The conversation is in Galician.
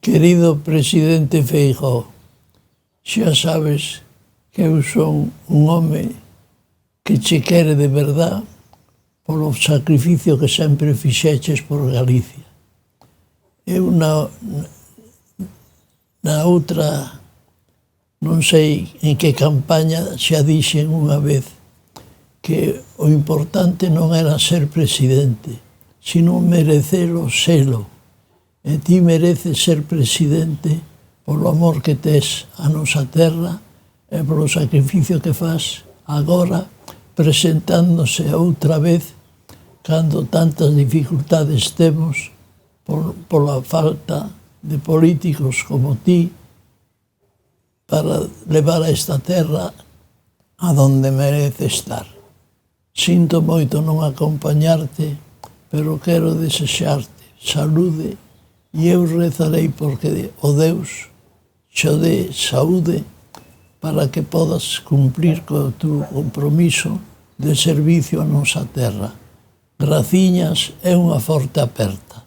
Querido presidente Feijóo, xa sabes que eu son un home que che quere de verdad polo sacrificio que sempre fixeches por Galicia. Eu na outra, non sei en que campaña, xa dixen unha vez que o importante non era ser presidente, sino merecelo selo. E ti mereces ser presidente polo amor que tes a nosa terra e polo sacrificio que faz agora presentándose outra vez cando tantas dificultades temos pola falta de políticos como ti para levar a esta terra a donde merece estar. Sinto moito non acompañarte, pero quero desexarte saúde e eu rezarei porque o Deus xo dé saúde para que podas cumplir co teu compromiso de servicio a nosa terra. Graciñas e unha forte aperta.